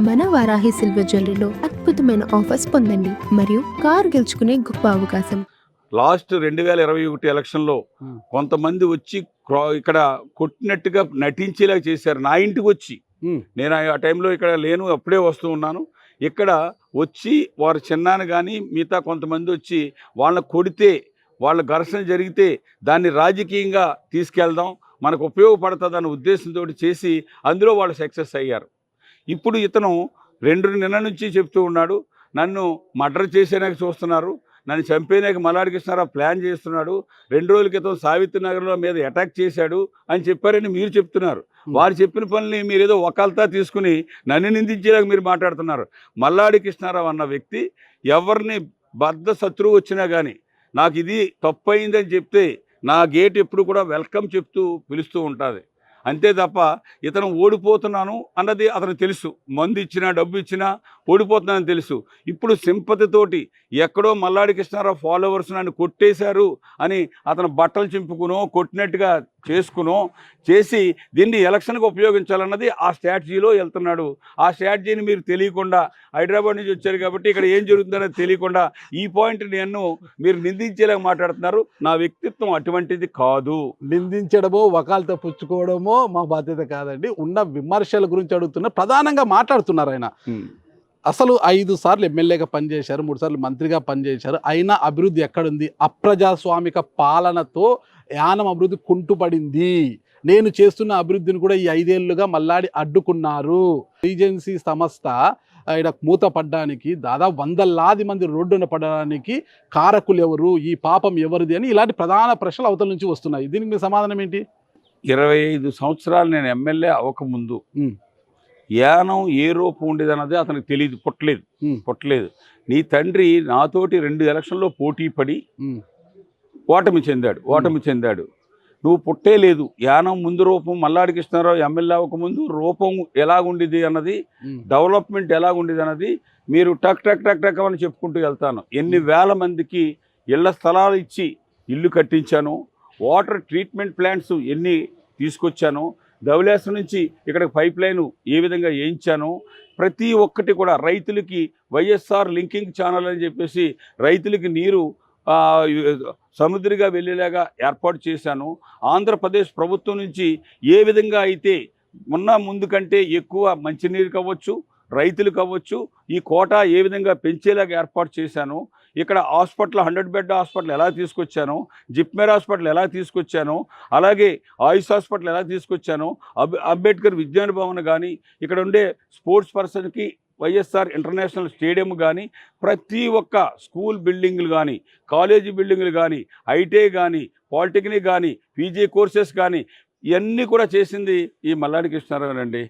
మన వారాహి సిల్వర్ జ్యువెలరీలో అద్భుతమైన ఆఫర్స్ పొందండి మరియు కార్ గెలుచుకునే గొప్ప అవకాశం. లాస్ట్ 2021 ఎలక్షన్లో కొంతమంది వచ్చి ఇక్కడ కొట్టినట్టుగా నటించేలా చేశారు. నా ఇంటికి వచ్చి నేను ఆ టైంలో ఇక్కడ లేను, అప్పుడే వస్తూ ఉన్నాను. ఇక్కడ వచ్చి వారు చిన్నాను కానీ మిగతా కొంతమంది వచ్చి వాళ్ళని కొడితే, వాళ్ళ ఘర్షణ జరిగితే దాన్ని రాజకీయంగా తీసుకెళ్దాం, మనకు ఉపయోగపడుతుందన్న ఉద్దేశంతో చేసి అందులో వాళ్ళు సక్సెస్ అయ్యారు. ఇప్పుడు ఇతను 2 నెలల నుంచి చెప్తూ ఉన్నాడు, నన్ను మర్డర్ చేసేనాక చూస్తున్నారు, నన్ను చంపేనాక మల్లాడి కృష్ణారావు ప్లాన్ చేస్తున్నాడు, 2 రోజుల క్రితం సావిత్రి నగర్లో మీద అటాక్ చేశాడు అని చెప్పారని మీరు చెప్తున్నారు. వారు చెప్పిన పనులు మీరు ఏదో వకాల్తా తీసుకుని నన్ను నిందించేలాగా మీరు మాట్లాడుతున్నారు. మల్లాడి కృష్ణారావు అన్న వ్యక్తి ఎవరిని బద్ధ శత్రువు వచ్చినా కానీ నాకు ఇది తప్పు అయిందని చెప్తే నా గేట్ ఎప్పుడు కూడా వెల్కమ్ చెప్తూ పిలుస్తూ ఉంటుంది. అంతే తప్ప ఇతను ఓడిపోతున్నాను అన్నది అతనికి తెలుసు. మందు ఇచ్చినా డబ్బు ఇచ్చినా ఓడిపోతున్నానని తెలుసు. ఇప్పుడు సింపతితోటి ఎక్కడో మల్లాడి కృష్ణారావు ఫాలోవర్స్ నన్ను కొట్టేశారు అని అతను బట్టలు చింపుకునో కొట్టినట్టుగా చేసుకునో చేసి దీన్ని ఎలక్షన్కి ఉపయోగించాలన్నది ఆ స్ట్రాటజీలో వెళ్తున్నాడు. ఆ స్ట్రాటజీని మీరు తెలియకుండా, హైదరాబాద్ నుంచి వచ్చారు కాబట్టి ఇక్కడ ఏం జరుగుతుందనేది తెలియకుండా ఈ పాయింట్ నేను మీరు నిందించేలాగా మాట్లాడుతున్నారు. నా వ్యక్తిత్వం అటువంటిది కాదు. నిందించడమో వకాలతో పుచ్చుకోవడమో మా బాధ్యత కాదండి. ఉన్న విమర్శల గురించి అడుగుతున్నా, ప్రధానంగా మాట్లాడుతున్నారు ఆయన. అసలు 5 సార్లు ఎమ్మెల్యేగా పనిచేశారు, 3 సార్లు మంత్రిగా పనిచేశారు. అయినా అభివృద్ధి ఎక్కడుంది? అప్రజాస్వామిక పాలనతో యానం అభివృద్ధి కుంటుపడింది. నేను చేస్తున్న అభివృద్ధిని కూడా ఈ 5 ఏళ్లుగా మల్లాడి అడ్డుకున్నారు. ఏజెన్సీ సంస్థ ఇక్కడ మూతపడ్డానికి, దాదాపు 100,000 మంది రోడ్డున పడడానికి కారకులు ఎవరు, ఈ పాపం ఎవరిది అని ఇలాంటి ప్రధాన ప్రశ్నలు అవతల నుంచి వస్తున్నాయి. దీనికి మీ సమాధానం ఏంటి? 25 సంవత్సరాలు నేను ఎమ్మెల్యే అవ్వకముందు యానం ఏ రూపం ఉండేది అన్నది అతనికి తెలియదు, పుట్టలేదు. నీ తండ్రి నాతోటి 2 ఎలక్షన్లో పోటీ పడి ఓటమి చెందాడు. నువ్వు పుట్టే లేదు. యానం ముందు రూపం మల్లాడి కృష్ణారావు ఎమ్మెల్యే అవ్వకముందు రూపం ఎలాగుండేది అన్నది, డెవలప్మెంట్ ఎలాగుండేది అన్నది మీరు టక్ టక్ టక్ టక్ అని చెప్పుకుంటూ వెళ్తాను. ఎన్ని వేల మందికి ఇళ్ల స్థలాలు ఇచ్చి ఇల్లు కట్టించాను, వాటర్ ట్రీట్మెంట్ ప్లాంట్స్ ఎన్ని తీసుకొచ్చాను, ధవళేశ్వరం నుంచి ఇక్కడికి పైప్ లైన్ ఏ విధంగా వేయించాను, ప్రతి ఒక్కటి కూడా రైతులకి వైఎస్ఆర్ లింకింగ్ ఛానల్ అని చెప్పేసి రైతులకి నీరు సముద్రిగా వెళ్ళేలాగా ఏర్పాటు చేశాను. ఆంధ్రప్రదేశ్ ప్రభుత్వం నుంచి ఏ విధంగా అయితే ముందు కంటే ఎక్కువ మంచినీరు కావచ్చు, రైతులు కావచ్చు, ఈ కోటా ఏ విధంగా పెంచేలాగా ఏర్పాటు చేశాను. ఇక్కడ హాస్పిటల్ 100 బెడ్ హాస్పిటల్ ఎలా తీసుకొచ్చాను, జిప్మేర్ హాస్పిటల్ ఎలా తీసుకొచ్చాను, అలాగే ఆయుష్ హాస్పిటల్ ఎలా తీసుకొచ్చాను, అంబేద్కర్ విజ్ఞాన భవన్ కానీ, ఇక్కడ ఉండే స్పోర్ట్స్ పర్సన్కి వైఎస్ఆర్ ఇంటర్నేషనల్ స్టేడియం కానీ, ప్రతి ఒక్క స్కూల్ బిల్డింగ్లు కానీ, కాలేజీ బిల్డింగ్లు కానీ, ఐటీఐ కానీ, పాలిటెక్నిక్ కానీ, పీజీ కోర్సెస్ కానీ ఇవన్నీ కూడా చేసింది ఈ మల్లాడి కృష్ణారావు అండి.